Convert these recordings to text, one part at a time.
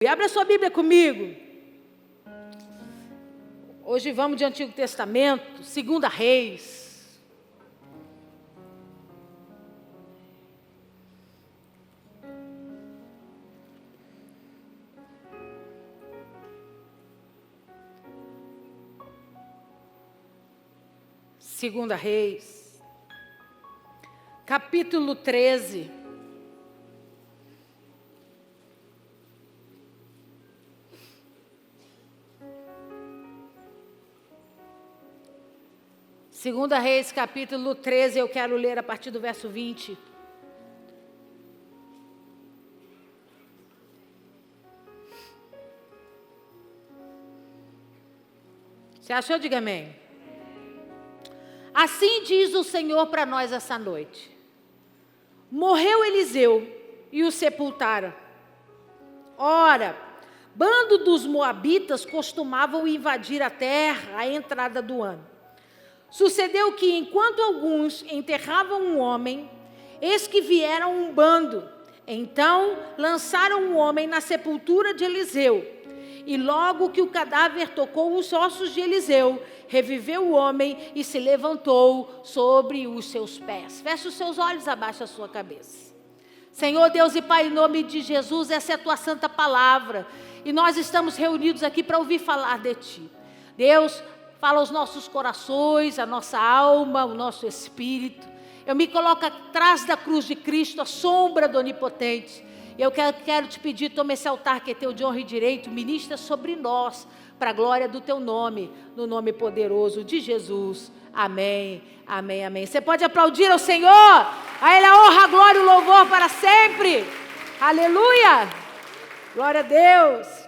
E abre a sua Bíblia comigo. Hoje vamos de Antigo Testamento, 2 Reis. Segunda Reis, capítulo 13. Segunda Reis, capítulo 13, eu quero ler a partir do verso 20. Você achou? Diga amém. Assim diz o Senhor para nós essa noite. Morreu Eliseu e o sepultaram. Ora, bando dos moabitas costumavam invadir a terra à entrada do ano. Sucedeu que, enquanto alguns enterravam um homem, eis que vieram um bando. Então lançaram um homem na sepultura de Eliseu. E logo que o cadáver tocou os ossos de Eliseu, reviveu o homem e se levantou sobre os seus pés. Feche os seus olhos, abaixa a sua cabeça. Senhor Deus e Pai, em nome de Jesus, essa é a tua santa palavra. E nós estamos reunidos aqui para ouvir falar de ti. Deus, fala aos nossos corações, a nossa alma, o nosso espírito. Eu me coloco atrás da cruz de Cristo, a sombra do Onipotente. Eu quero te pedir, toma esse altar que é teu de honra e direito, ministra sobre nós, para a glória do teu nome, no nome poderoso de Jesus. Amém, amém, amém. Você pode aplaudir ao Senhor, a Ele a honra, a glória e o louvor para sempre. Aleluia, glória a Deus.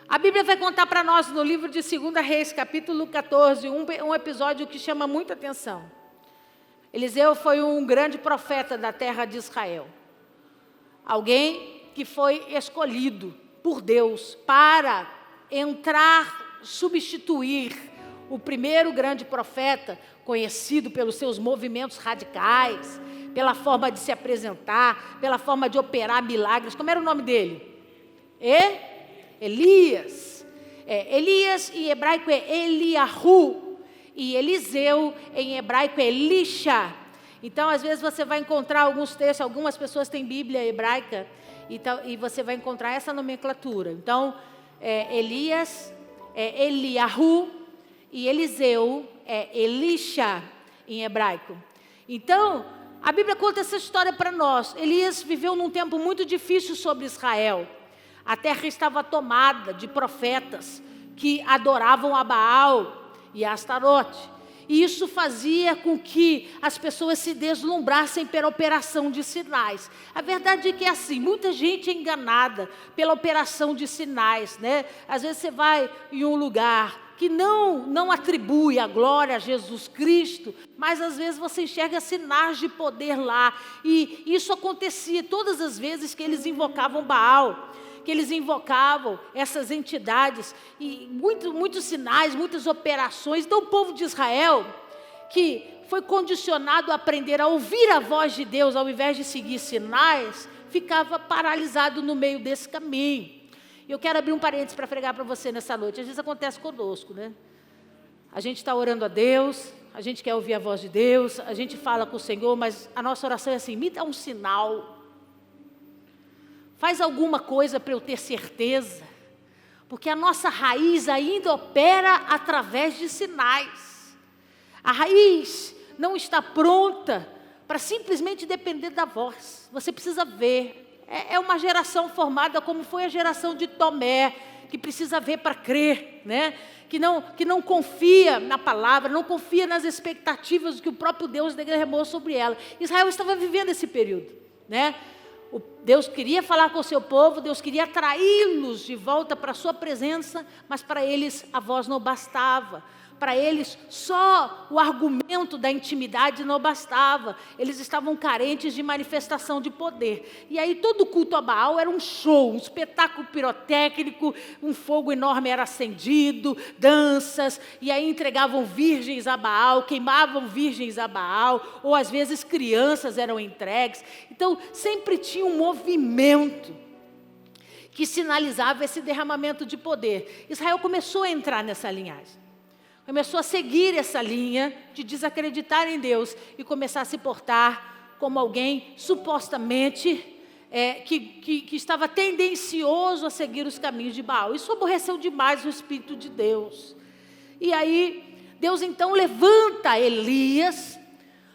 A Bíblia vai contar para nós no livro de 2 Reis, capítulo 14, um episódio que chama muita atenção. Eliseu foi um grande profeta da terra de Israel. Alguém que foi escolhido por Deus para entrar, substituir o primeiro grande profeta, conhecido pelos seus movimentos radicais, pela forma de se apresentar, pela forma de operar milagres. Como era o nome dele? Elias. Elias em hebraico é Eliahu, e Eliseu em hebraico é Elisha. Então, às vezes você vai encontrar alguns textos, algumas pessoas têm Bíblia hebraica, e você vai encontrar essa nomenclatura. Então, Elias é Eliahu e Eliseu é Elisha em hebraico. Então, a Bíblia conta essa história para nós. Elias viveu num tempo muito difícil sobre Israel. A terra estava tomada de profetas que adoravam a Baal e a Astarote. E isso fazia com que as pessoas se deslumbrassem pela operação de sinais. A verdade é que é assim, muita gente é enganada pela operação de sinais, né? Às vezes você vai em um lugar que não atribui a glória a Jesus Cristo, mas às vezes você enxerga sinais de poder lá. E isso acontecia todas as vezes que eles invocavam Baal, que eles invocavam essas entidades, e muitos sinais, muitas operações. Então o povo de Israel, que foi condicionado a aprender a ouvir a voz de Deus, ao invés de seguir sinais, ficava paralisado no meio desse caminho. E eu quero abrir um parênteses para pregar para você nessa noite. Às vezes acontece conosco, né? A gente está orando a Deus, a gente quer ouvir a voz de Deus, a gente fala com o Senhor, mas a nossa oração é assim: me dá um sinal. Faz alguma coisa para eu ter certeza, porque a nossa raiz ainda opera através de sinais. A raiz não está pronta para simplesmente depender da voz. Você precisa ver. É uma geração formada como foi a geração de Tomé, que precisa ver para crer, né? Que não confia na palavra, não confia nas expectativas que o próprio Deus derramou sobre ela. Israel estava vivendo esse período, né? Deus queria falar com o seu povo, Deus queria atraí-los de volta para a sua presença, mas para eles a voz não bastava. Para eles só o argumento da intimidade não bastava. Eles estavam carentes de manifestação de poder. E aí todo culto a Baal era um show, um espetáculo pirotécnico, um fogo enorme era acendido, danças, e aí entregavam virgens a Baal, queimavam virgens a Baal, ou às vezes crianças eram entregues. Então sempre tinha um movimento que sinalizava esse derramamento de poder. Israel começou a entrar nessa linhagem. Começou a seguir essa linha de desacreditar em Deus e começar a se portar como alguém supostamente que estava tendencioso a seguir os caminhos de Baal. Isso aborreceu demais o Espírito de Deus. E aí, Deus então levanta Elias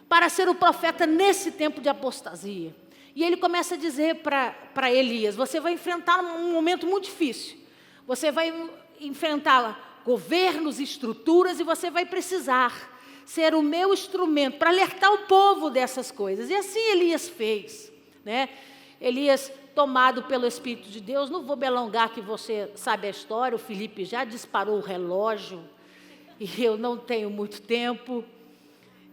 para ser o profeta nesse tempo de apostasia. E ele começa a dizer para Elias: você vai enfrentar um momento muito difícil. Você vai enfrentar governos, estruturas, e você vai precisar ser o meu instrumento para alertar o povo dessas coisas. E assim Elias fez, né? Elias, tomado pelo Espírito de Deus, não vou me alongar que você sabe a história, o Felipe já disparou o relógio, e eu não tenho muito tempo.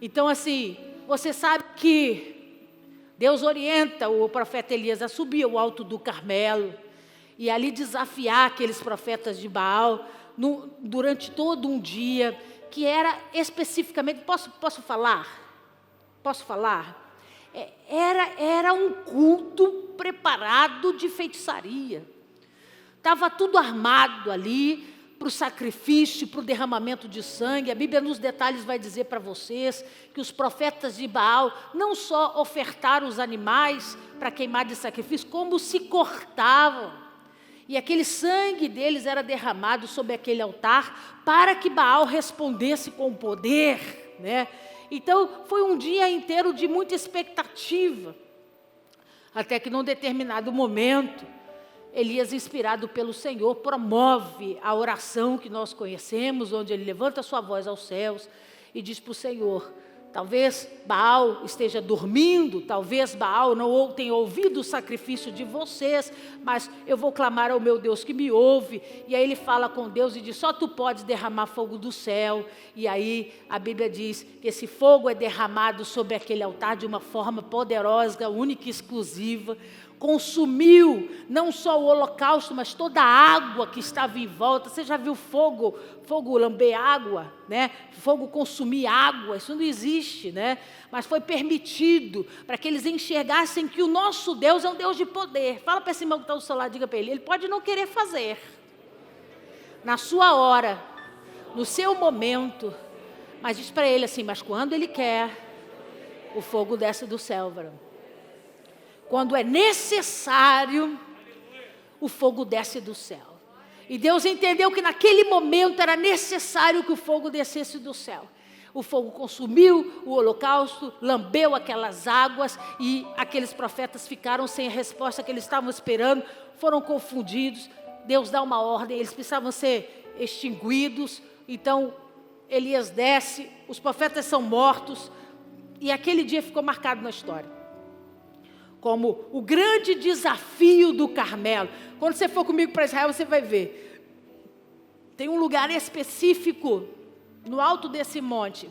Então, assim, você sabe que Deus orienta o profeta Elias a subir ao alto do Carmelo, e ali desafiar aqueles profetas de Baal, durante todo um dia, que era especificamente, posso falar? Posso falar? Era um culto preparado de feitiçaria. Estava tudo armado ali para o sacrifício, para o derramamento de sangue. A Bíblia nos detalhes vai dizer para vocês que os profetas de Baal não só ofertaram os animais para queimar de sacrifício, como se cortavam. E aquele sangue deles era derramado sobre aquele altar para que Baal respondesse com poder, né? Então, foi um dia inteiro de muita expectativa. Até que, num determinado momento, Elias, inspirado pelo Senhor, promove a oração que nós conhecemos, onde ele levanta sua voz aos céus e diz para o Senhor: talvez Baal esteja dormindo, talvez Baal não tenha ouvido o sacrifício de vocês, mas eu vou clamar ao meu Deus que me ouve. E aí ele fala com Deus e diz: só tu podes derramar fogo do céu. E aí a Bíblia diz que esse fogo é derramado sobre aquele altar de uma forma poderosa, única e exclusiva. Consumiu não só o holocausto, mas toda a água que estava em volta. Você já viu fogo lamber água, né? Fogo consumir água, isso não existe, né? Mas foi permitido para que eles enxergassem que o nosso Deus é um Deus de poder. Fala para esse irmão que está ao seu lado, diga para ele pode não querer fazer, na sua hora, no seu momento, mas diz para ele assim: mas quando ele quer, o fogo desce do céu, varão. Quando é necessário, o fogo desce do céu. E Deus entendeu que naquele momento era necessário que o fogo descesse do céu. O fogo consumiu o holocausto, lambeu aquelas águas, e aqueles profetas ficaram sem a resposta que eles estavam esperando, foram confundidos. Deus dá uma ordem, eles precisavam ser extinguidos. Então Elias desce, os profetas são mortos, e aquele dia ficou marcado na história como o grande desafio do Carmelo. Quando você for comigo para Israel, você vai ver. Tem um lugar específico no alto desse monte,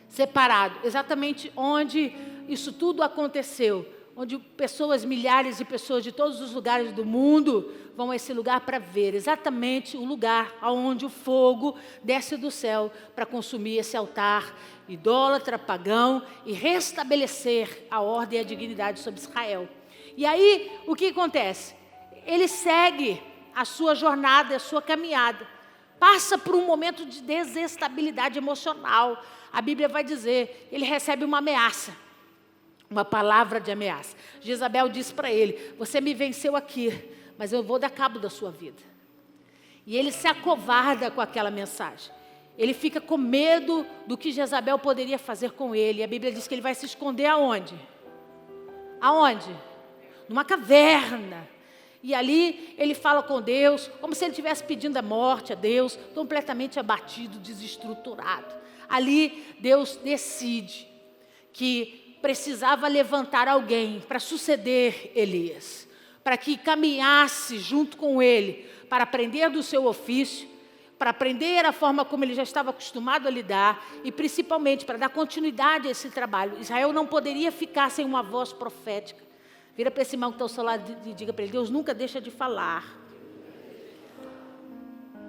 separado, exatamente onde isso tudo aconteceu, onde pessoas, milhares de pessoas de todos os lugares do mundo vão a esse lugar para ver exatamente o lugar onde o fogo desce do céu para consumir esse altar idólatra, pagão, e restabelecer a ordem e a dignidade sobre Israel. E aí, o que acontece? Ele segue a sua jornada, a sua caminhada, passa por um momento de desestabilidade emocional. A Bíblia vai dizer, ele recebe uma ameaça, uma palavra de ameaça. Jezabel disse para ele: você me venceu aqui, mas eu vou dar cabo da sua vida. E ele se acovarda com aquela mensagem. Ele fica com medo do que Jezabel poderia fazer com ele. E a Bíblia diz que ele vai se esconder aonde? Aonde? Numa caverna. E ali ele fala com Deus, como se ele estivesse pedindo a morte a Deus, completamente abatido, desestruturado. Ali Deus decide que precisava levantar alguém para suceder Elias, para que caminhasse junto com ele, para aprender do seu ofício, para aprender a forma como ele já estava acostumado a lidar, e principalmente para dar continuidade a esse trabalho. Israel não poderia ficar sem uma voz profética. Vira para esse irmão que está ao seu lado e diga para ele: Deus nunca deixa de falar.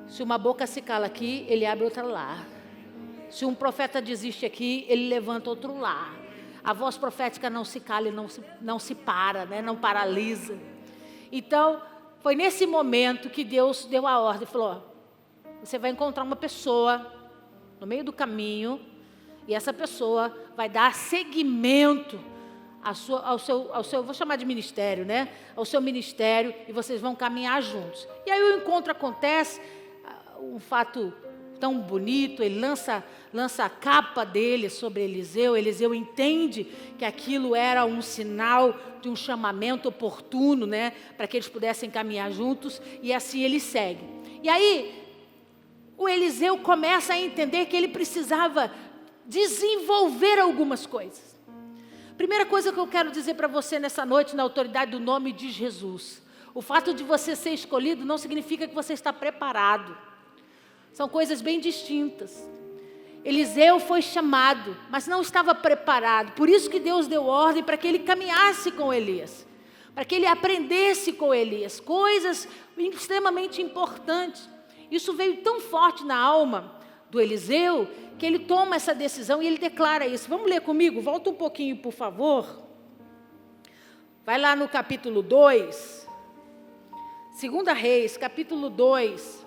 Se uma boca se cala aqui, ele abre outra lá. Se um profeta desiste aqui, ele levanta outro lá. A voz profética não se cala e não se para, né? Não paralisa. Então, foi nesse momento que Deus deu a ordem, falou, você vai encontrar uma pessoa no meio do caminho, e essa pessoa vai dar seguimento ao seu, vou chamar de ministério, né? Ao seu ministério, e vocês vão caminhar juntos. E aí o encontro acontece, um fato tão bonito, ele lança a capa dele sobre Eliseu. Eliseu entende que aquilo era um sinal de um chamamento oportuno, né? Para que eles pudessem caminhar juntos, e assim ele segue. E aí, o Eliseu começa a entender que ele precisava desenvolver algumas coisas. Primeira coisa que eu quero dizer para você nessa noite, na autoridade do nome de Jesus: o fato de você ser escolhido não significa que você está preparado. São coisas bem distintas. Eliseu foi chamado, mas não estava preparado. Por isso que Deus deu ordem para que ele caminhasse com Elias, para que ele aprendesse com Elias coisas extremamente importantes. Isso veio tão forte na alma do Eliseu, que ele toma essa decisão e ele declara isso. Vamos ler comigo? Volta um pouquinho, por favor. Vai lá no capítulo 2. 2 Reis, capítulo 2.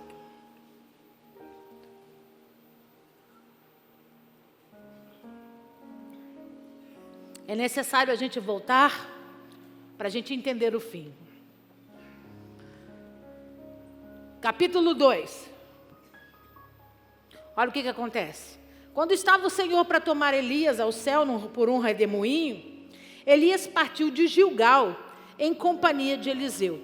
É necessário a gente voltar para a gente entender o fim. Capítulo 2. Olha o que acontece. Quando estava o Senhor para tomar Elias ao céu por um redemoinho, Elias partiu de Gilgal em companhia de Eliseu.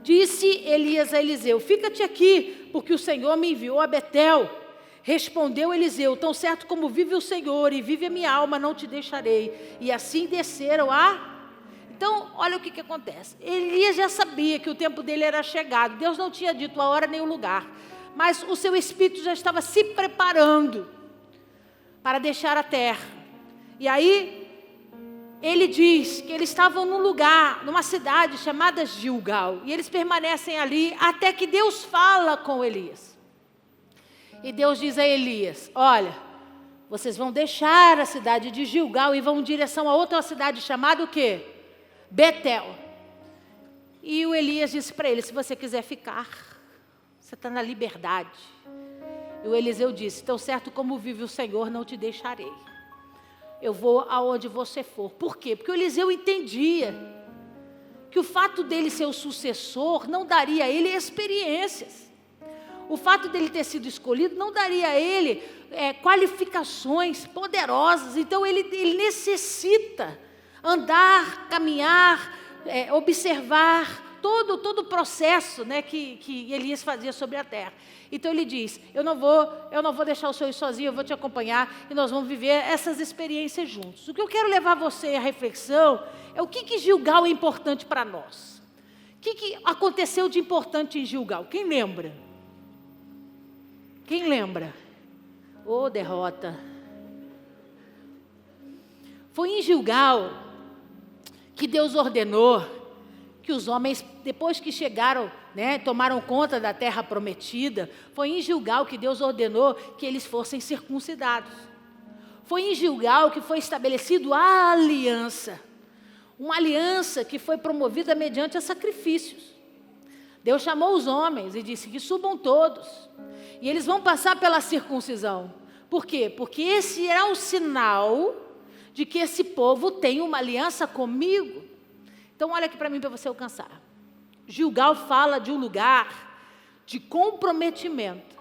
Disse Elias a Eliseu: fica-te aqui, porque o Senhor me enviou a Betel. Respondeu Eliseu: tão certo como vive o Senhor e vive a minha alma, não te deixarei. E assim desceram Então, olha o que acontece. Elias já sabia que o tempo dele era chegado. Deus não tinha dito a hora nem o lugar, mas o seu espírito já estava se preparando para deixar a terra. E aí, ele diz que eles estavam num lugar, numa cidade chamada Gilgal, e eles permanecem ali até que Deus fala com Elias. E Deus diz a Elias: olha, vocês vão deixar a cidade de Gilgal e vão em direção a outra cidade chamada o quê? Betel. E o Elias disse para ele: se você quiser ficar, você está na liberdade. E o Eliseu disse: tão certo como vive o Senhor, não te deixarei. Eu vou aonde você for. Por quê? Porque o Eliseu entendia que o fato dele ser o sucessor não daria a ele experiências. O fato dele ter sido escolhido não daria a ele qualificações poderosas. Então ele necessita andar, caminhar, observar todo o processo, né, que Elias fazia sobre a terra. Então ele diz: eu não vou deixar o senhor ir sozinho, eu vou te acompanhar e nós vamos viver essas experiências juntos. O que eu quero levar você à reflexão é o que Gilgal é importante para nós. O que aconteceu de importante em Gilgal? Quem lembra? Quem lembra? Oh, derrota. Foi em Gilgal que Deus ordenou que os homens, depois que chegaram, né, tomaram conta da terra prometida, foi em Gilgal que Deus ordenou que eles fossem circuncidados. Foi em Gilgal que foi estabelecido a aliança. Uma aliança que foi promovida mediante sacrifícios. Deus chamou os homens e disse que subam todos. E eles vão passar pela circuncisão. Por quê? Porque esse é um sinal de que esse povo tem uma aliança comigo. Então olha aqui para mim, para você alcançar. Gilgal fala de um lugar de comprometimento,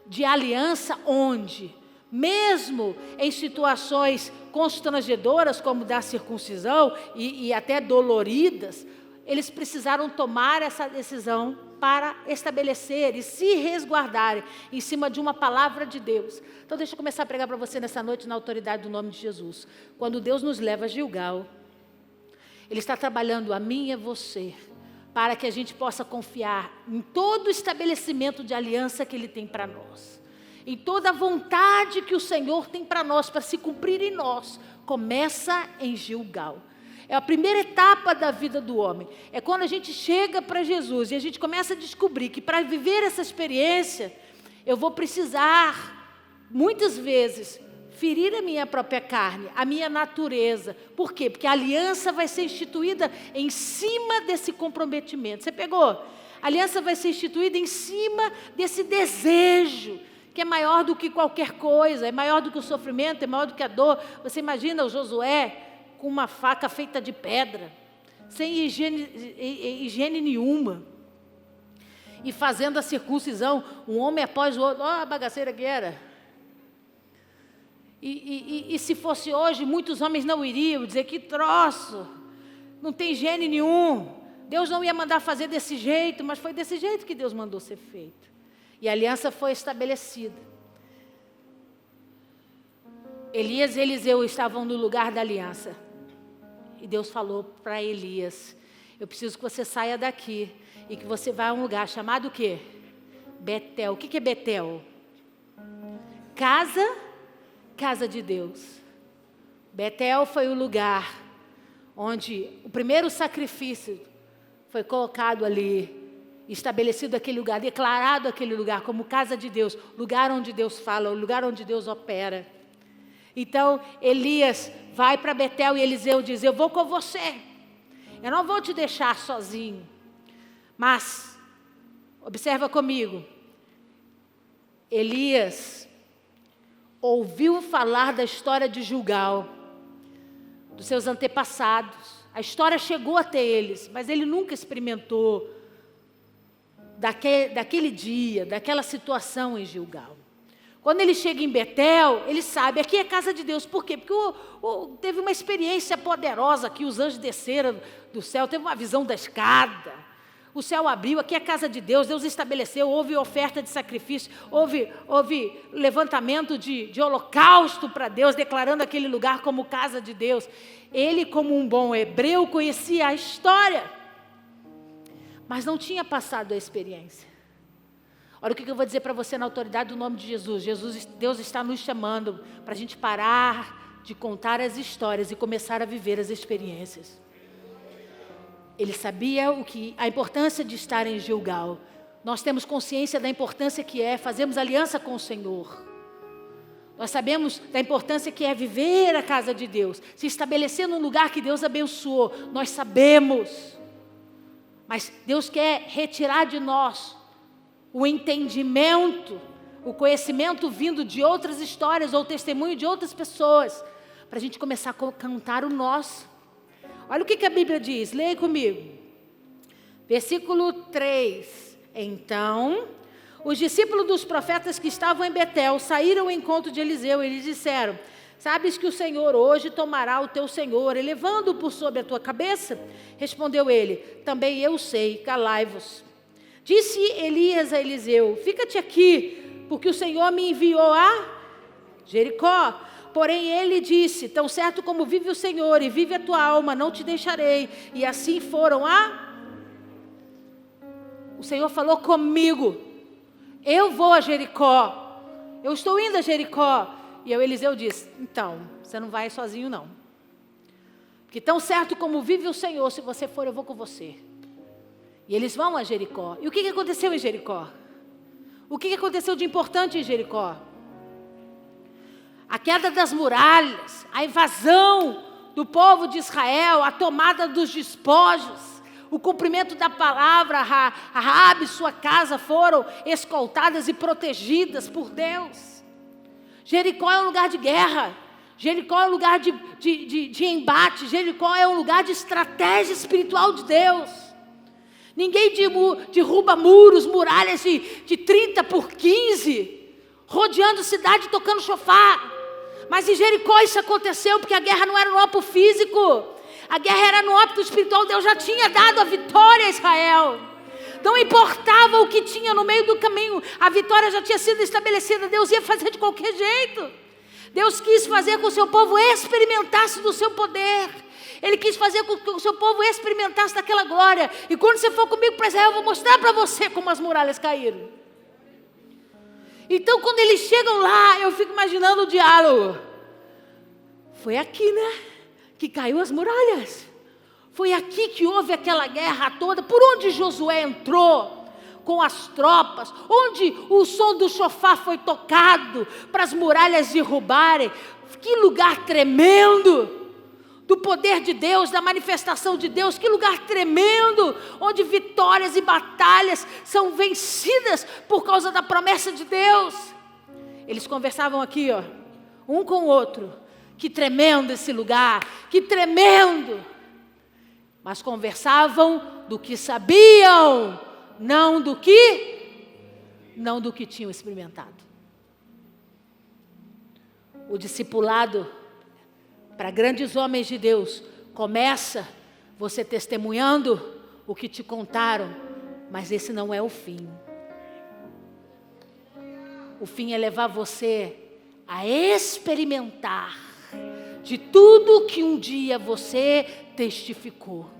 de aliança onde, mesmo em situações constrangedoras como da circuncisão e até doloridas, eles precisaram tomar essa decisão para estabelecer e se resguardarem em cima de uma palavra de Deus. Então deixa eu começar a pregar para você nessa noite na autoridade do nome de Jesus. Quando Deus nos leva a Gilgal, Ele está trabalhando a mim e a você, para que a gente possa confiar em todo o estabelecimento de aliança que Ele tem para nós. Em toda a vontade que o Senhor tem para nós, para se cumprir em nós, começa em Gilgal. É a primeira etapa da vida do homem. É quando a gente chega para Jesus e a gente começa a descobrir que para viver essa experiência, eu vou precisar, muitas vezes, ferir a minha própria carne, a minha natureza. Por quê? Porque a aliança vai ser instituída em cima desse comprometimento. Você pegou? A aliança vai ser instituída em cima desse desejo, que é maior do que qualquer coisa, é maior do que o sofrimento, é maior do que a dor. Você imagina o Josué com uma faca feita de pedra, sem higiene nenhuma, e fazendo a circuncisão, um homem após o outro. Olha a bagaceira que era. E se fosse hoje, muitos homens não iriam dizer: que troço, não tem higiene nenhum, Deus não ia mandar fazer desse jeito. Mas foi desse jeito que Deus mandou ser feito, e a aliança foi estabelecida. Elias e Eliseu estavam no lugar da aliança, e Deus falou para Elias: eu preciso que você saia daqui e que você vá a um lugar chamado o quê? Betel. O que é Betel? Casa de Deus. Betel foi o lugar onde o primeiro sacrifício foi colocado ali, estabelecido aquele lugar, declarado aquele lugar como casa de Deus, lugar onde Deus fala, lugar onde Deus opera. Então Elias vai para Betel e Eliseu diz: eu vou com você, eu não vou te deixar sozinho. Mas, observa comigo, Elias ouviu falar da história de Gilgal, dos seus antepassados. A história chegou até eles, mas ele nunca experimentou daquele dia, daquela situação em Gilgal. Quando ele chega em Betel, ele sabe, aqui é casa de Deus. Por quê? Porque teve uma experiência poderosa que os anjos desceram do céu, teve uma visão da escada. O céu abriu, aqui é a casa de Deus, Deus estabeleceu, houve oferta de sacrifício, houve levantamento de holocausto para Deus, declarando aquele lugar como casa de Deus. Ele, como um bom hebreu, conhecia a história, mas não tinha passado a experiência. Olha o que eu vou dizer para você na autoridade do nome de Jesus. Deus está nos chamando para a gente parar de contar as histórias e começar a viver as experiências. Ele sabia a importância de estar em Gilgal. Nós temos consciência da importância que é fazermos aliança com o Senhor. Nós sabemos da importância que é viver a casa de Deus, se estabelecer num lugar que Deus abençoou. Nós sabemos. Mas Deus quer retirar de nós o entendimento, o conhecimento vindo de outras histórias ou testemunho de outras pessoas, para a gente começar a cantar o nosso. Olha o que a Bíblia diz, leia comigo. Versículo 3. Então, os discípulos dos profetas que estavam em Betel saíram ao encontro de Eliseu e lhes disseram: sabes que o Senhor hoje tomará o teu senhor, elevando-o por sobre a tua cabeça? Respondeu ele: também eu sei, calai-vos. Disse Elias a Eliseu: fica-te aqui, porque o Senhor me enviou a Jericó. Porém ele disse: tão certo como vive o Senhor e vive a tua alma, não te deixarei. E assim foram O Senhor falou comigo: eu vou a Jericó, eu estou indo a Jericó. E Eliseu disse: então, você não vai sozinho não, porque tão certo como vive o Senhor, se você for, eu vou com você. E eles vão a Jericó. E o que aconteceu em Jericó? O que aconteceu de importante em Jericó? A queda das muralhas, a invasão do povo de Israel, a tomada dos despojos, o cumprimento da palavra. Raabe e sua casa foram escoltadas e protegidas por Deus. Jericó é um lugar de guerra, Jericó é um lugar de embate, Jericó é um lugar de estratégia espiritual de Deus. Ninguém derruba muralhas de 30 por 15, rodeando cidade tocando chofar. Mas em Jericó isso aconteceu porque a guerra não era no âmbito físico, a guerra era no âmbito espiritual. Deus já tinha dado a vitória a Israel. Não importava o que tinha no meio do caminho, a vitória já tinha sido estabelecida. Deus ia fazer de qualquer jeito. Deus quis fazer com que o seu povo experimentasse do seu poder. Ele quis fazer com que o seu povo experimentasse daquela glória. E quando você for comigo para Israel, eu vou mostrar para você como as muralhas caíram. Então, quando eles chegam lá, eu fico imaginando o diálogo. Foi aqui, né, que caiu as muralhas. Foi aqui que houve aquela guerra toda. Por onde Josué entrou? com as tropas, onde o som do chofar foi tocado para as muralhas derrubarem. Que lugar tremendo! Do poder de Deus, da manifestação de Deus, que lugar tremendo, onde vitórias e batalhas são vencidas por causa da promessa de Deus. Eles conversavam aqui, ó, um com o outro. Que tremendo esse lugar, que tremendo! Mas conversavam do que sabiam, não do que tinham experimentado. O discipulado para grandes homens de Deus começa você testemunhando o que te contaram, mas esse não é o fim. O fim é levar você a experimentar de tudo que um dia você testificou.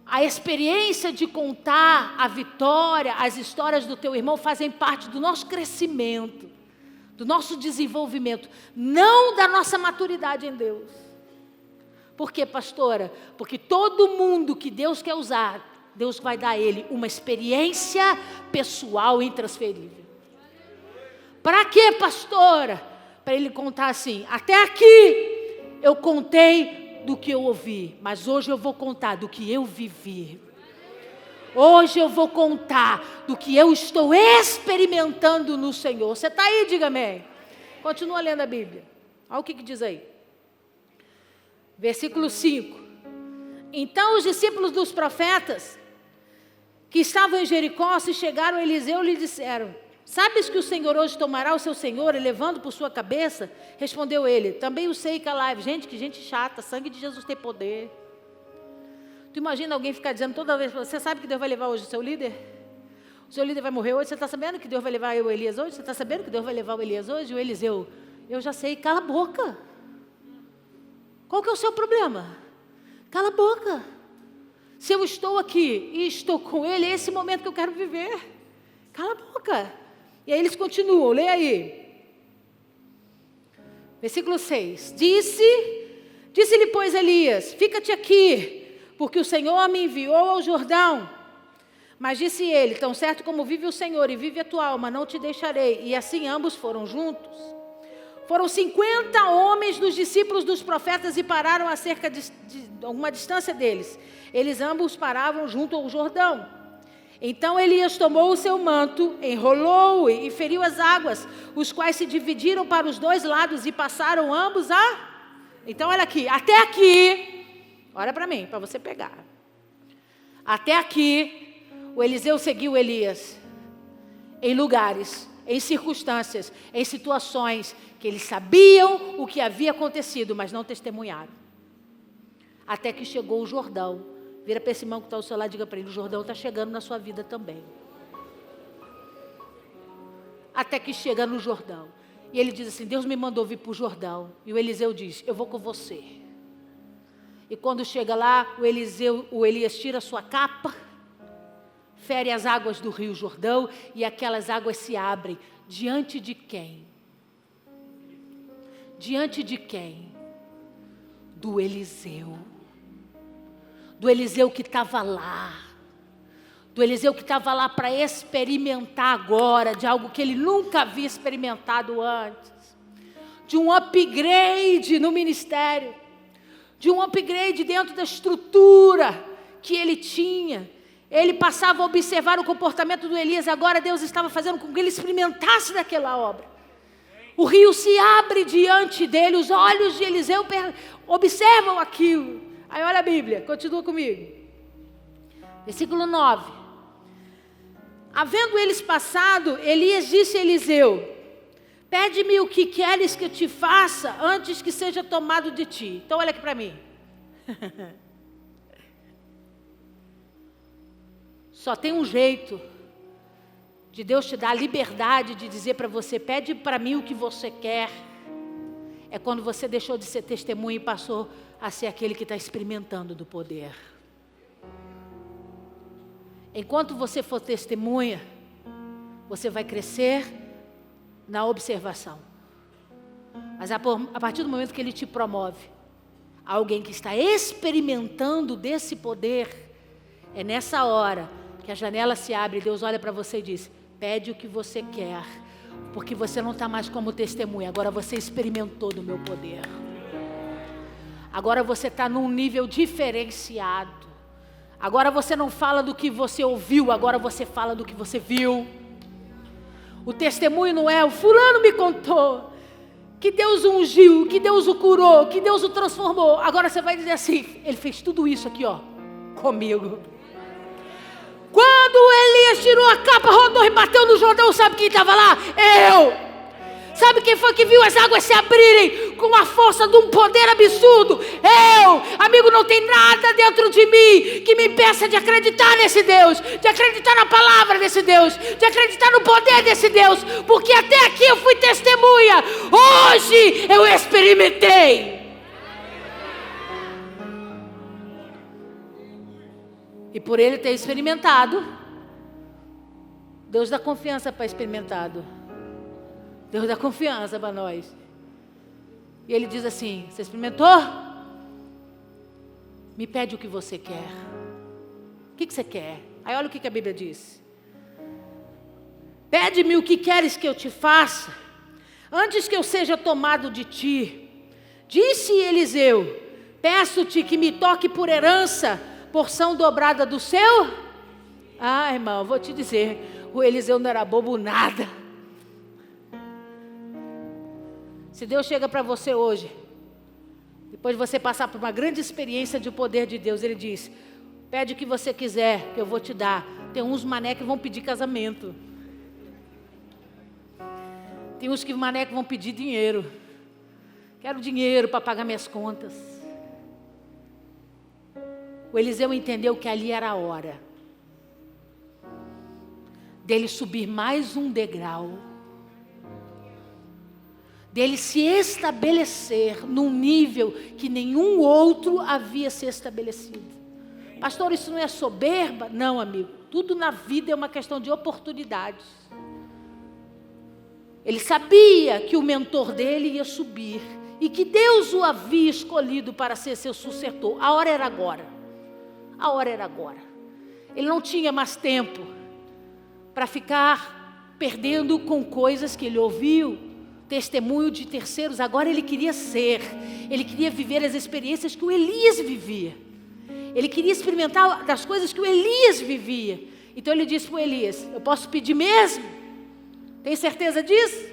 A experiência de contar a vitória, as histórias do teu irmão fazem parte do nosso crescimento, do nosso desenvolvimento, não da nossa maturidade em Deus. Por quê, pastora? Porque todo mundo que Deus quer usar, Deus vai dar a ele uma experiência pessoal intransferível. Para quê, pastora? Para ele contar assim, até aqui eu contei do que eu ouvi, mas hoje eu vou contar do que eu vivi. Hoje eu vou contar do que eu estou experimentando no Senhor. Você está aí, diga amém. Continua lendo a Bíblia. Olha o que diz aí. Versículo 5. Então os discípulos dos profetas que estavam em Jericó se chegaram a Eliseu e lhe disseram: sabes que o Senhor hoje tomará o seu senhor, elevando por sua cabeça? Respondeu ele: também o sei, calai. Gente, que gente chata, sangue de Jesus tem poder. Tu imagina alguém ficar dizendo toda vez: você sabe que Deus vai levar hoje o seu líder? O seu líder vai morrer hoje? Você está sabendo que Deus vai levar o Elias hoje? Você está sabendo que Deus vai levar o Elias hoje? E o Eliseu: eu já sei, cala a boca. Qual que é o seu problema? Cala a boca. Se eu estou aqui e estou com ele, é esse momento que eu quero viver. Cala a boca. E aí eles continuam, lê aí. Versículo 6. Disse-lhe, pois, Elias: fica-te aqui, porque o Senhor me enviou ao Jordão. Mas disse ele: tão certo como vive o Senhor e vive a tua alma, não te deixarei. E assim ambos foram juntos. Foram 50 homens dos discípulos dos profetas e pararam a cerca de alguma distância deles. Eles ambos paravam junto ao Jordão. Então Elias tomou o seu manto, enrolou-o e feriu as águas, os quais se dividiram para os dois lados e passaram ambos a... Então olha aqui, até aqui, olha para mim, para você pegar. Até aqui, o Eliseu seguiu Elias em lugares, em circunstâncias, em situações que eles sabiam o que havia acontecido, mas não testemunharam. Até que chegou o Jordão. Vira para esse irmão que está ao seu lado e diga para ele: o Jordão está chegando na sua vida também. Até que chega no Jordão. E ele diz assim: Deus me mandou vir para o Jordão. E o Eliseu diz: eu vou com você. E quando chega lá, o Elias tira a sua capa, fere as águas do rio Jordão, e aquelas águas se abrem. Diante de quem? Diante de quem? Do Eliseu. Do Eliseu que estava lá. Do Eliseu que estava lá para experimentar agora de algo que ele nunca havia experimentado antes. De um upgrade no ministério. De um upgrade dentro da estrutura que ele tinha. Ele passava a observar o comportamento do Elias. Agora Deus estava fazendo com que ele experimentasse daquela obra. O rio se abre diante dele. Os olhos de Eliseu observam aquilo. Aí olha a Bíblia, continua comigo. Versículo 9. Havendo eles passado, Elias disse a Eliseu: pede-me o que queres que eu te faça antes que seja tomado de ti. Então olha aqui para mim. Só tem um jeito de Deus te dar a liberdade de dizer para você: pede para mim o que você quer. É quando você deixou de ser testemunha e passou a ser aquele que está experimentando do poder. Enquanto você for testemunha, você vai crescer na observação. Mas a partir do momento que Ele te promove, alguém que está experimentando desse poder, é nessa hora que a janela se abre e Deus olha para você e diz: pede o que você quer, porque você não está mais como testemunha, agora você experimentou do meu poder. Agora você está num nível diferenciado. Agora você não fala do que você ouviu, agora você fala do que você viu. O testemunho não é: o fulano me contou que Deus o ungiu, que Deus o curou, que Deus o transformou. Agora você vai dizer assim: ele fez tudo isso aqui, ó, comigo. Quando Elias tirou a capa, rodou e bateu no Jordão, sabe quem estava lá? Eu. Sabe quem foi que viu as águas se abrirem com a força de um poder absurdo? Eu. Amigo, não tem nada dentro de mim que me impeça de acreditar nesse Deus, de acreditar na palavra desse Deus, de acreditar no poder desse Deus, porque até aqui eu fui testemunha, hoje eu experimentei. E por ele ter experimentado, Deus dá confiança para experimentado. Deus dá confiança para nós. E ele diz assim: você experimentou? Me pede o que você quer. O que você quer? Aí olha o que a Bíblia diz: pede-me o que queres que eu te faça, antes que eu seja tomado de ti. Disse Eliseu: peço-te que me toque por herança, porção dobrada do seu. Ah, irmão, vou te dizer, o Eliseu não era bobo nada. Se Deus chega para você hoje, depois de você passar por uma grande experiência de poder de Deus, Ele diz: pede o que você quiser, que eu vou te dar. Tem uns mané que vão pedir casamento. Tem uns que mané que vão pedir dinheiro. Quero dinheiro para pagar minhas contas. O Eliseu entendeu que ali era a hora dele subir mais um degrau, dele se estabelecer num nível que nenhum outro havia se estabelecido. Pastor, isso não é soberba? Não, amigo. Tudo na vida é uma questão de oportunidades. Ele sabia que o mentor dele ia subir e que Deus o havia escolhido para ser seu sucessor. A hora era agora. A hora era agora. Ele não tinha mais tempo para ficar perdendo com coisas que ele ouviu, testemunho de terceiros. Agora ele queria viver as experiências que o Elias vivia. Ele queria experimentar das coisas que o Elias vivia. Então ele disse para o Elias: eu posso pedir mesmo? Tem certeza disso?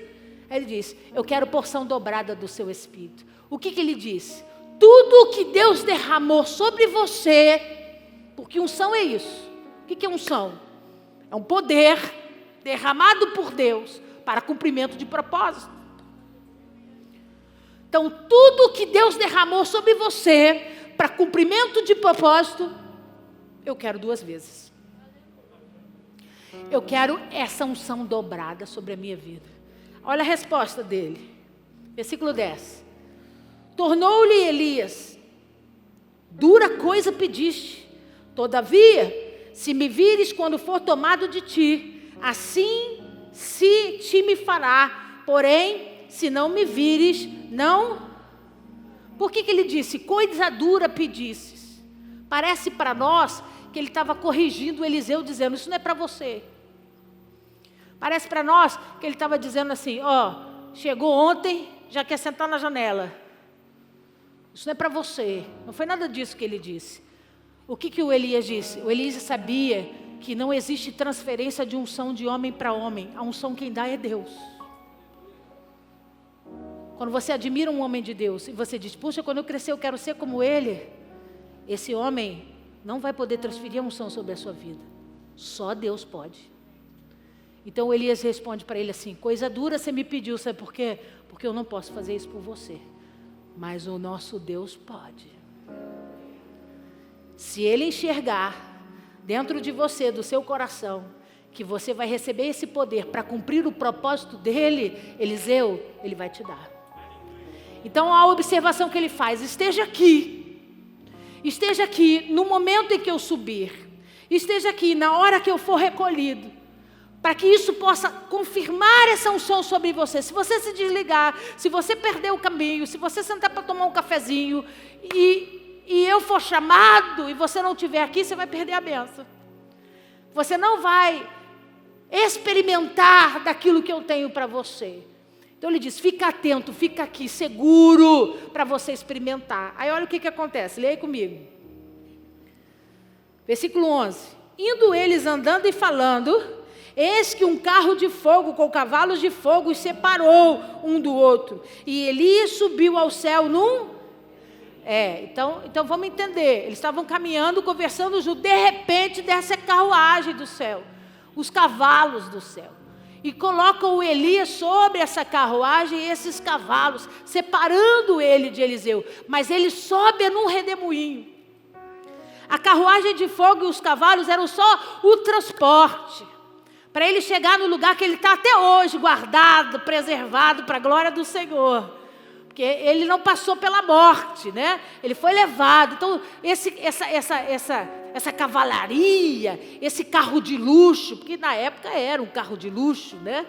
Ele disse: eu quero porção dobrada do seu espírito. O que ele disse? Tudo que Deus derramou sobre você, porque unção é isso. O que é unção? É um poder derramado por Deus para cumprimento de propósito. Então, tudo que Deus derramou sobre você para cumprimento de propósito, eu quero 2 vezes. Eu quero essa unção dobrada sobre a minha vida. Olha a resposta dele. Versículo 10. Tornou-lhe Elias: dura coisa pediste. Todavia, se me vires quando for tomado de ti, assim se te me fará. Porém, se não me vires, não. Por que ele disse coisa dura pedistes? Parece para nós que ele estava corrigindo Eliseu, dizendo: isso não é para você. Parece para nós que ele estava dizendo assim: chegou ontem, já quer sentar na janela. Isso não é para você. Não foi nada disso que ele disse. O que o Elias disse? O Elias sabia que não existe transferência de unção de homem para homem. A unção quem dá é Deus. Quando você admira um homem de Deus e você diz: puxa, quando eu crescer eu quero ser como ele, esse homem não vai poder transferir a unção sobre a sua vida. Só Deus pode. Então o Elias responde para ele assim: coisa dura você me pediu, sabe por quê? Porque eu não posso fazer isso por você, mas o nosso Deus pode. Se Ele enxergar dentro de você, do seu coração, que você vai receber esse poder para cumprir o propósito dEle, Eliseu, Ele vai te dar. Então a observação que ele faz: esteja aqui no momento em que eu subir, esteja aqui na hora que eu for recolhido, para que isso possa confirmar essa unção sobre você. Se você se desligar, se você perder o caminho, se você sentar para tomar um cafezinho e eu for chamado e você não estiver aqui, você vai perder a bênção. Você não vai experimentar daquilo que eu tenho para você. Então ele diz, fica atento, fica aqui, seguro, para você experimentar. Aí olha o que acontece, leia aí comigo. Versículo 11. Indo eles andando e falando, eis que um carro de fogo com cavalos de fogo os separou um do outro. E Elias subiu ao céu Então vamos entender. Eles estavam caminhando, conversando junto. De repente desce a carruagem do céu, os cavalos do céu. E colocam o Elias sobre essa carruagem e esses cavalos, separando ele de Eliseu. Mas ele sobe num redemoinho. A carruagem de fogo e os cavalos eram só o transporte, para ele chegar no lugar que ele está até hoje, guardado, preservado para a glória do Senhor. Porque ele não passou pela morte, né? Ele foi levado. Então, essa cavalaria, esse carro de luxo, porque na época era um carro de luxo, né?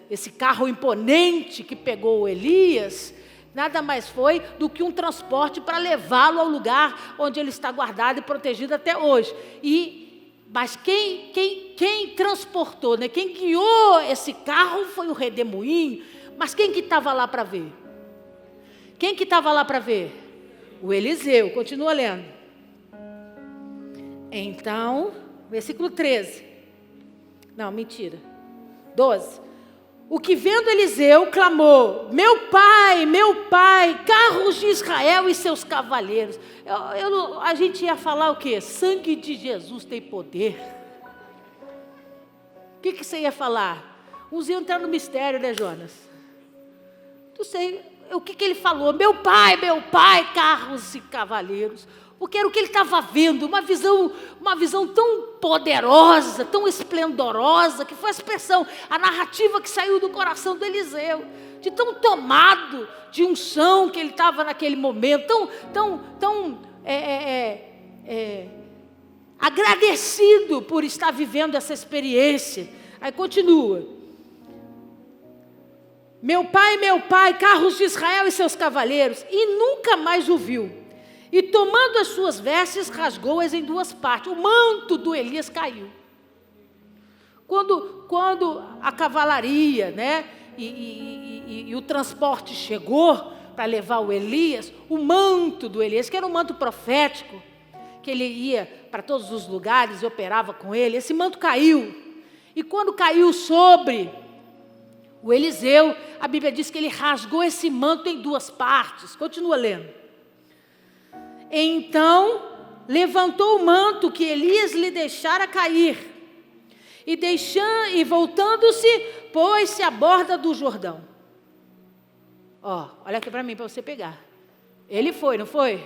Esse carro imponente que pegou o Elias, nada mais foi do que um transporte para levá-lo ao lugar onde ele está guardado e protegido até hoje. Mas quem transportou, né? Quem guiou esse carro foi o redemoinho. Mas quem que estava lá para ver? Quem que estava lá para ver? O Eliseu. Continua lendo. Então, versículo 13. Não, mentira. 12. O que vendo Eliseu clamou, meu pai, carros de Israel e seus cavaleiros. A gente ia falar o quê? Sangue de Jesus tem poder. O que você ia falar? Uns iam entrar no mistério, né, Jonas? Não sei, o que ele falou? Meu pai, carros e cavaleiros. Porque era o que ele estava vendo, uma visão tão poderosa, tão esplendorosa, que foi a expressão, a narrativa que saiu do coração do Eliseu, de tão tomado de unção que ele estava naquele momento, tão agradecido por estar vivendo essa experiência. Aí continua. Meu pai, carros de Israel e seus cavaleiros, e nunca mais o viu. E tomando as suas vestes, rasgou-as em duas partes. O manto do Elias caiu. Quando a cavalaria, né, e o transporte chegou para levar o Elias, o manto do Elias, que era um manto profético, que ele ia para todos os lugares e operava com ele, esse manto caiu. E quando caiu sobre o Eliseu, a Bíblia diz que ele rasgou esse manto em duas partes. Continua lendo. Então, levantou o manto que Elias lhe deixara cair, e voltando-se, pôs-se à borda do Jordão. Olha aqui para mim, para você pegar. Ele foi, não foi?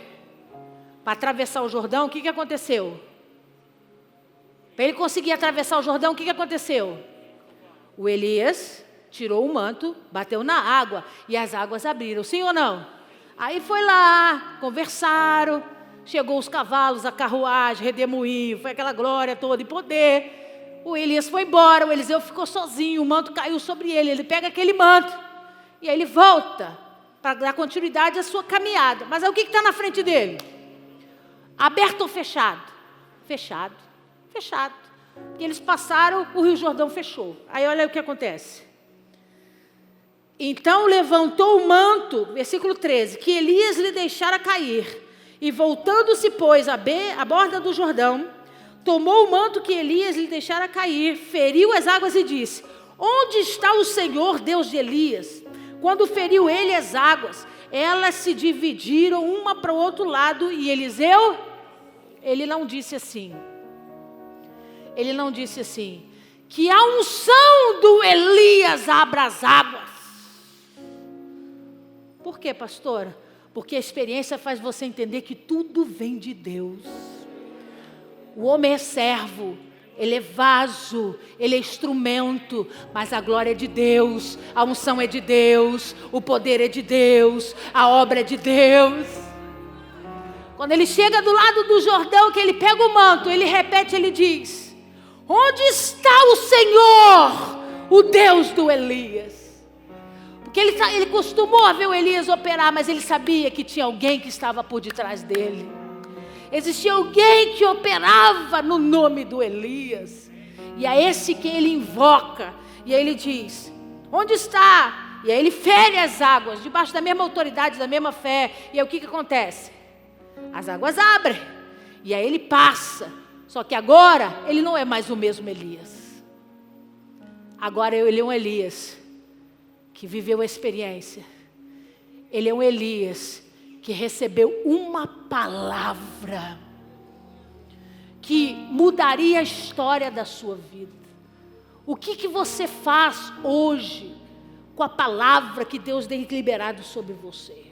Para atravessar o Jordão, o que aconteceu? Para ele conseguir atravessar o Jordão, o que aconteceu? O Elias tirou o manto, bateu na água e as águas abriram, sim ou não? Aí foi lá, conversaram, chegou os cavalos, a carruagem, redemoinho, foi aquela glória toda e poder. O Elias foi embora, o Eliseu ficou sozinho, o manto caiu sobre ele, ele pega aquele manto e aí ele volta para dar continuidade à sua caminhada. Mas aí o que está na frente dele? Aberto ou fechado? Fechado. E eles passaram, o Rio Jordão fechou. Aí olha o que acontece. Então levantou o manto, versículo 13, que Elias lhe deixara cair, e voltando-se, pois, à borda do Jordão, tomou o manto que Elias lhe deixara cair, feriu as águas e disse, onde está o Senhor, Deus de Elias? Quando feriu ele as águas, elas se dividiram uma para o outro lado, e Eliseu, ele não disse assim, que a unção do Elias abra as águas. Por quê, pastora? Porque a experiência faz você entender que tudo vem de Deus. O homem é servo, ele é vaso, ele é instrumento, mas a glória é de Deus, a unção é de Deus, o poder é de Deus, a obra é de Deus. Quando ele chega do lado do Jordão, que ele pega o manto, ele repete, ele diz, onde está o Senhor, o Deus do Elias? Porque ele costumou ver o Elias operar, mas ele sabia que tinha alguém que estava por detrás dele. Existia alguém que operava no nome do Elias. E é esse que ele invoca. E aí ele diz: onde está? E aí ele fere as águas, debaixo da mesma autoridade, da mesma fé. E aí o que acontece? As águas abrem. E aí ele passa. Só que agora ele não é mais o mesmo Elias. Agora ele é um Elias que viveu a experiência. Ele é um Elias que recebeu uma palavra que mudaria a história da sua vida. O que você faz hoje com a palavra que Deus tem liberado sobre você?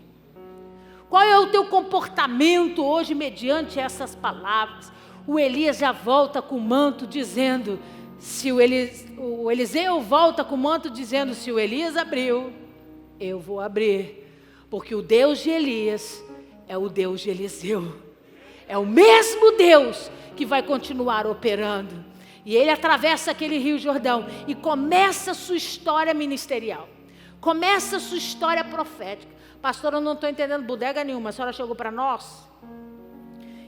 Qual é o teu comportamento hoje mediante essas palavras? O Elias já volta com o manto dizendo, o Eliseu volta com o manto dizendo, se o Elias abriu, eu vou abrir. Porque o Deus de Elias é o Deus de Eliseu. É o mesmo Deus que vai continuar operando. E ele atravessa aquele rio Jordão e começa a sua história ministerial. Começa a sua história profética. Pastor, eu não estou entendendo bodega nenhuma. A senhora chegou para nós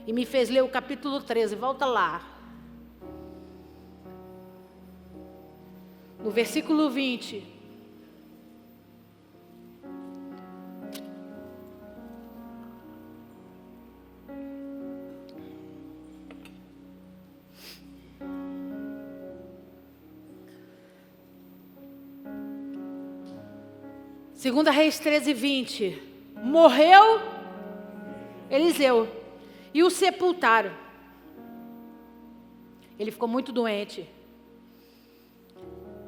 e me fez ler o capítulo 13. Volta lá. No versículo 20. Segunda Reis 13:20, morreu Eliseu e o sepultaram. Ele ficou muito doente.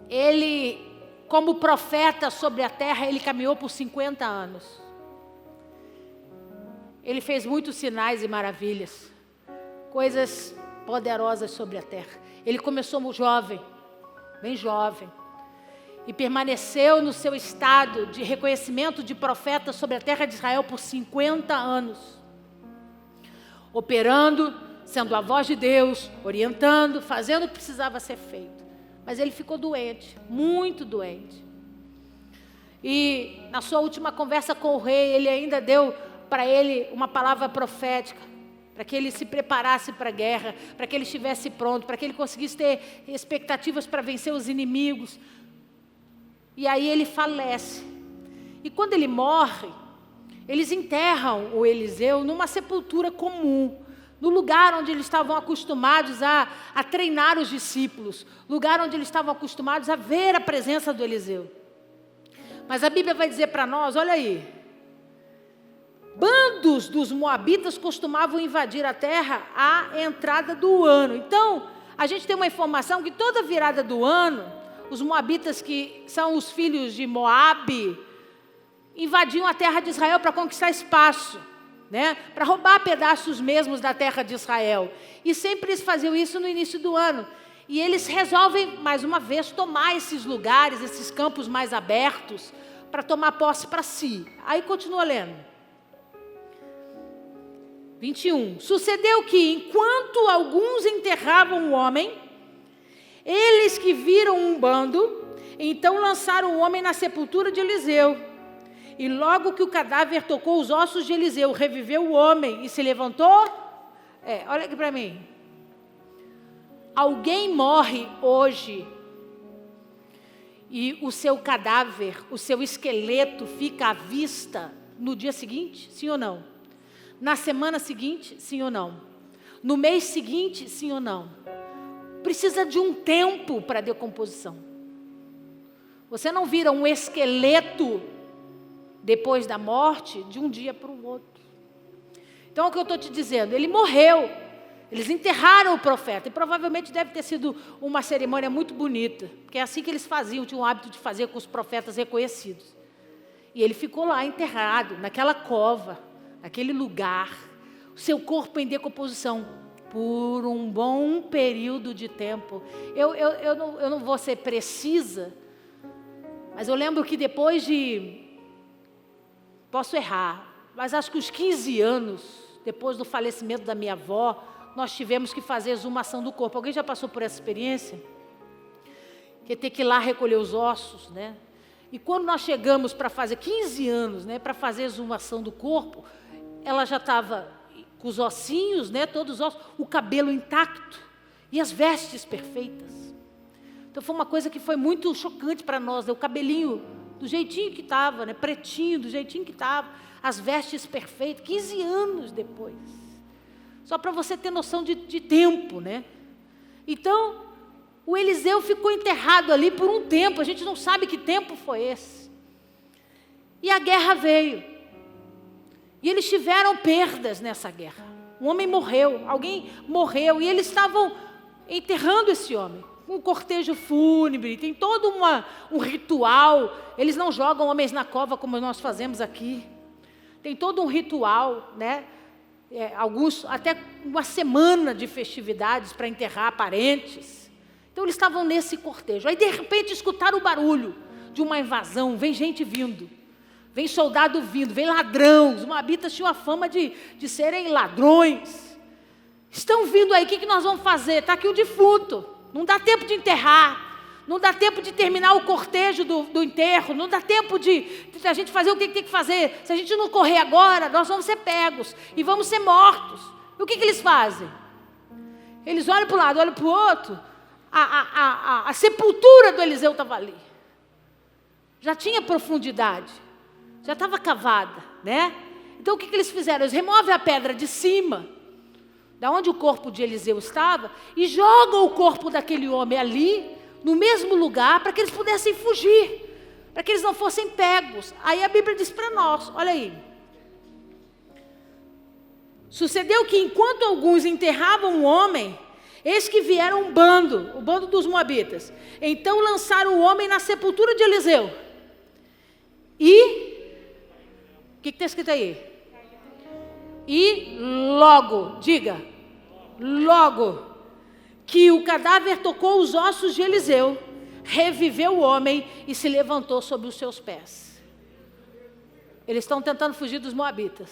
Ele, como profeta sobre a terra, ele caminhou por 50 anos. Ele fez muitos sinais e maravilhas, coisas poderosas sobre a terra. Ele começou jovem, bem jovem. E permaneceu no seu estado de reconhecimento de profeta sobre a terra de Israel por 50 anos. Operando, sendo a voz de Deus, orientando, fazendo o que precisava ser feito. Mas ele ficou doente, muito doente. E na sua última conversa com o rei, ele ainda deu para ele uma palavra profética, para que ele se preparasse para a guerra, para que ele estivesse pronto, para que ele conseguisse ter expectativas para vencer os inimigos. E aí ele falece. E quando ele morre, eles enterram o Eliseu numa sepultura comum, no lugar onde eles estavam acostumados a treinar os discípulos, lugar onde eles estavam acostumados a ver a presença do Eliseu. Mas a Bíblia vai dizer para nós, olha aí, bandos dos moabitas costumavam invadir a terra à entrada do ano. Então, a gente tem uma informação que toda virada do ano, os moabitas, que são os filhos de Moabe, invadiam a terra de Israel para conquistar espaço, né? Para roubar pedaços mesmos da terra de Israel. E sempre eles faziam isso no início do ano. E eles resolvem, mais uma vez, tomar esses lugares, esses campos mais abertos, para tomar posse para si. Aí continua lendo. 21. Sucedeu que, enquanto alguns enterravam o homem, eles que viram um bando, então lançaram o homem na sepultura de Eliseu. E logo que o cadáver tocou os ossos de Eliseu, reviveu o homem e se levantou. Olha aqui para mim. Alguém morre hoje e o seu cadáver, o seu esqueleto fica à vista no dia seguinte? Sim ou não? Na semana seguinte? Sim ou não? No mês seguinte? Sim ou não? Precisa de um tempo para decomposição. Você não vira um esqueleto depois da morte de um dia para o outro. Então, o que eu estou te dizendo, ele morreu. Eles enterraram o profeta. E provavelmente deve ter sido uma cerimônia muito bonita. Porque é assim que eles faziam, tinham o hábito de fazer com os profetas reconhecidos. E ele ficou lá enterrado, naquela cova, naquele lugar. O seu corpo em decomposição. Por um bom período de tempo. Eu não vou ser precisa, mas eu lembro que depois de, posso errar, mas acho que uns 15 anos, depois do falecimento da minha avó, nós tivemos que fazer exumação do corpo. Alguém já passou por essa experiência? Que ter que ir lá recolher os ossos, né? E quando nós chegamos para fazer 15 anos, né, para fazer exumação do corpo, ela já estava com os ossinhos, né, todos os ossos, o cabelo intacto e as vestes perfeitas. Então foi uma coisa que foi muito chocante para nós, né? O cabelinho do jeitinho que estava, né, pretinho, do jeitinho que estava, as vestes perfeitas, 15 anos depois. Só para você ter noção de tempo, né? Então, o Eliseu ficou enterrado ali por um tempo, a gente não sabe que tempo foi esse. E a guerra veio. E eles tiveram perdas nessa guerra. Um homem morreu, alguém morreu, e eles estavam enterrando esse homem. Um cortejo fúnebre, tem todo um ritual. Eles não jogam homens na cova como nós fazemos aqui. Tem todo um ritual, né? Alguns, até uma semana de festividades para enterrar parentes. Então eles estavam nesse cortejo. Aí de repente escutaram o barulho de uma invasão, vem gente vindo. Vem soldado vindo, vem ladrão. Os moabitas tinham a fama de serem ladrões. Estão vindo aí, o que nós vamos fazer? Está aqui o defunto. Não dá tempo de enterrar. Não dá tempo de terminar o cortejo do enterro. Não dá tempo de a gente fazer o que tem que fazer. Se a gente não correr agora, nós vamos ser pegos. E vamos ser mortos. E o que eles fazem? Eles olham para um lado, olham para o outro. A sepultura do Eliseu estava ali. Já tinha profundidade. Já estava cavada, né? Então o que eles fizeram? Eles removem a pedra de cima, da onde o corpo de Eliseu estava, e jogam o corpo daquele homem ali, no mesmo lugar, para que eles pudessem fugir, para que eles não fossem pegos. Aí a Bíblia diz para nós, olha aí. Sucedeu que enquanto alguns enterravam um homem, eis que vieram o bando dos moabitas. Então lançaram o homem na sepultura de Eliseu. E o que está escrito aí? E logo, diga, logo que o cadáver tocou os ossos de Eliseu, reviveu o homem e se levantou sobre os seus pés. Eles estão tentando fugir dos moabitas.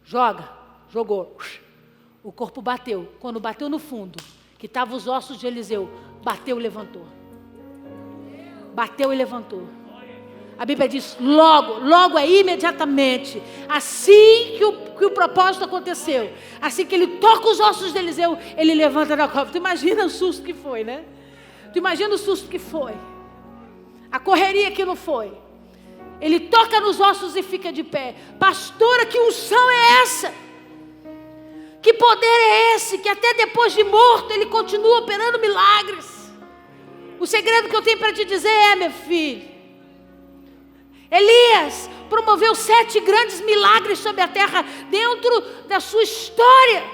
Jogou. O corpo bateu. Quando bateu no fundo, que estavam os ossos de Eliseu, bateu e levantou. Bateu e levantou. A Bíblia diz logo é imediatamente. Assim que o propósito aconteceu, assim que ele toca os ossos de Eliseu, ele levanta da cova. Tu imagina o susto que foi, né? Tu imagina o susto que foi. A correria que não foi. Ele toca nos ossos e fica de pé. Pastora, que unção é essa? Que poder é esse? Que até depois de morto ele continua operando milagres. O segredo que eu tenho para te dizer é, meu filho, Elias promoveu 7 grandes milagres sobre a terra dentro da sua história.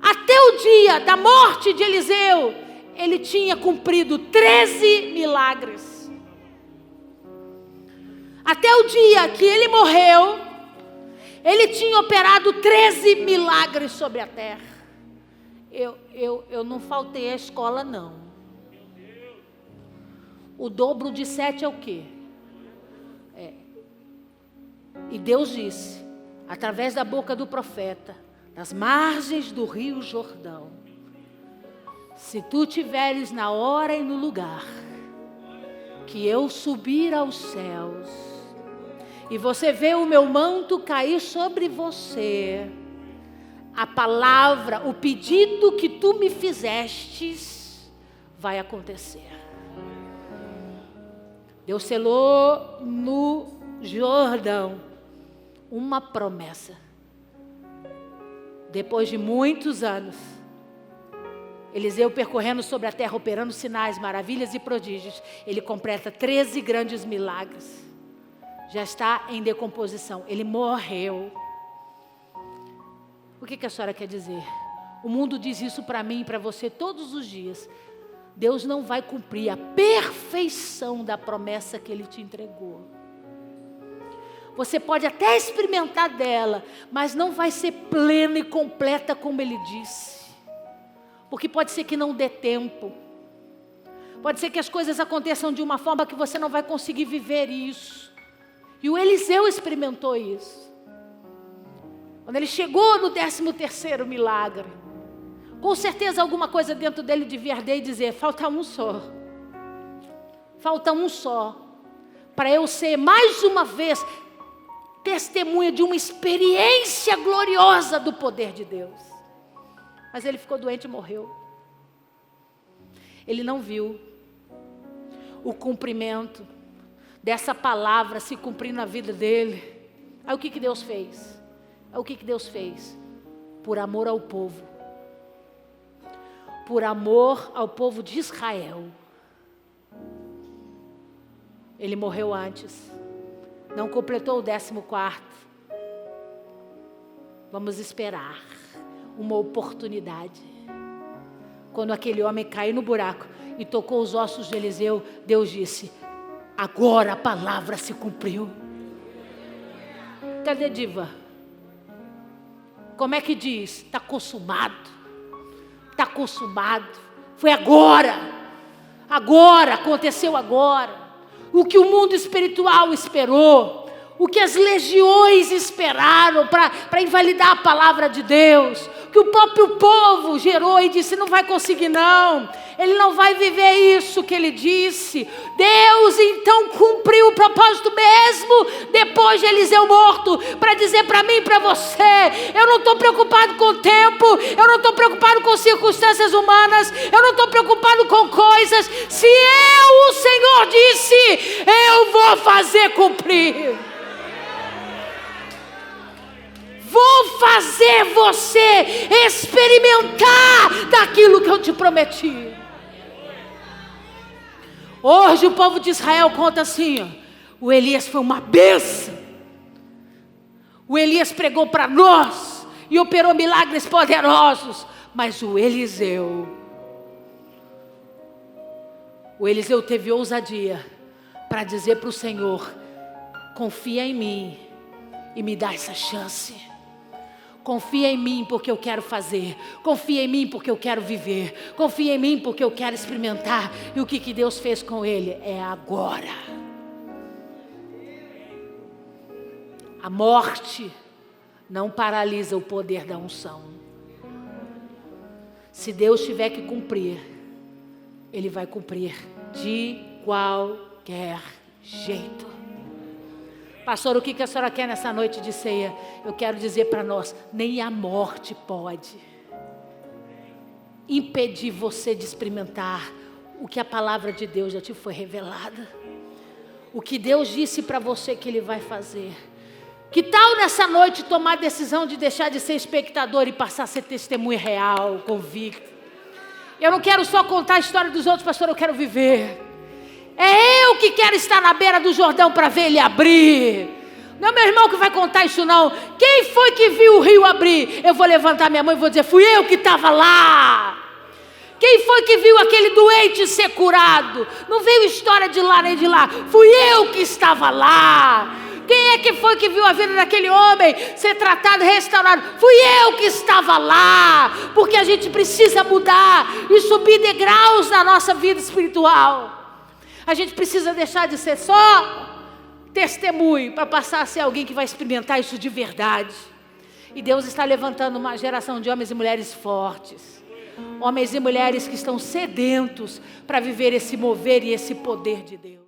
Até o dia da morte de Eliseu, ele tinha cumprido 13 milagres. Até o dia que ele morreu, ele tinha operado 13 milagres sobre a terra. Eu não faltei à escola, não. O dobro de 7 é o quê? E Deus disse, através da boca do profeta, nas margens do rio Jordão: se tu tiveres na hora e no lugar que eu subir aos céus, e você vê o meu manto cair sobre você, a palavra, o pedido que tu me fizestes, vai acontecer. Deus selou no Jordão uma promessa. Depois de muitos anos, Eliseu percorrendo sobre a terra, operando sinais, maravilhas e prodígios, ele completa 13 grandes milagres. Já está em decomposição. Ele morreu. O que a senhora quer dizer? O mundo diz isso para mim e para você todos os dias. Deus não vai cumprir a perfeição da promessa que Ele te entregou. Você pode até experimentar dela, mas não vai ser plena e completa como Ele disse. Porque pode ser que não dê tempo. Pode ser que as coisas aconteçam de uma forma que você não vai conseguir viver isso. E o Eliseu experimentou isso. Quando ele chegou no 13º milagre, com certeza alguma coisa dentro dele devia arder e dizer: falta um só. Falta um só. Para eu ser mais uma vez testemunha de uma experiência gloriosa do poder de Deus. Mas ele ficou doente e morreu. Ele não viu o cumprimento dessa palavra se cumprir na vida dele. Aí o que Deus fez? Por amor ao povo. Por amor ao povo de Israel. Ele morreu antes. Não completou o 14º. Vamos esperar uma oportunidade. Quando aquele homem caiu no buraco e tocou os ossos de Eliseu, Deus disse: agora a palavra se cumpriu. Cadê Diva? Como é que diz? Está consumado. Está consumado. Foi agora. Agora, aconteceu agora. O que o mundo espiritual esperou, o que as legiões esperaram para invalidar a palavra de Deus, que o próprio povo gerou e disse: não vai conseguir não, ele não vai viver isso que ele disse. Deus então cumpriu o propósito mesmo depois de Eliseu morto, para dizer para mim e para você: eu não estou preocupado com o tempo, eu não estou preocupado com circunstâncias humanas, eu não estou preocupado com coisas. Se o Senhor disse, eu vou fazer cumprir. Vou fazer você experimentar daquilo que eu te prometi. Hoje o povo de Israel conta assim: ó, o Elias foi uma bênção. O Elias pregou para nós e operou milagres poderosos. Mas o Eliseu teve ousadia para dizer para o Senhor: confia em mim e me dá essa chance. Confia em mim porque eu quero fazer. Confia em mim porque eu quero viver. Confia em mim porque eu quero experimentar. E o que Deus fez com ele é agora. A morte não paralisa o poder da unção. Se Deus tiver que cumprir, Ele vai cumprir de qualquer jeito. Pastor, o que a senhora quer nessa noite de ceia? Eu quero dizer para nós: nem a morte pode impedir você de experimentar o que a palavra de Deus já te foi revelada. O que Deus disse para você que Ele vai fazer. Que tal nessa noite tomar a decisão de deixar de ser espectador e passar a ser testemunha real, convicto? Eu não quero só contar a história dos outros, pastor, eu quero viver. É eu que quero estar na beira do Jordão para ver ele abrir. Não é meu irmão que vai contar isso não. Quem foi que viu o rio abrir? Eu vou levantar minha mão e vou dizer: fui eu que estava lá. Quem foi que viu aquele doente ser curado? Não veio história de lá nem de lá. Fui eu que estava lá. Quem é que foi que viu a vida daquele homem ser tratado, restaurado? Fui eu que estava lá. Porque a gente precisa mudar e subir degraus na nossa vida espiritual. A gente precisa deixar de ser só testemunho para passar a ser alguém que vai experimentar isso de verdade. E Deus está levantando uma geração de homens e mulheres fortes. Homens e mulheres que estão sedentos para viver esse mover e esse poder de Deus.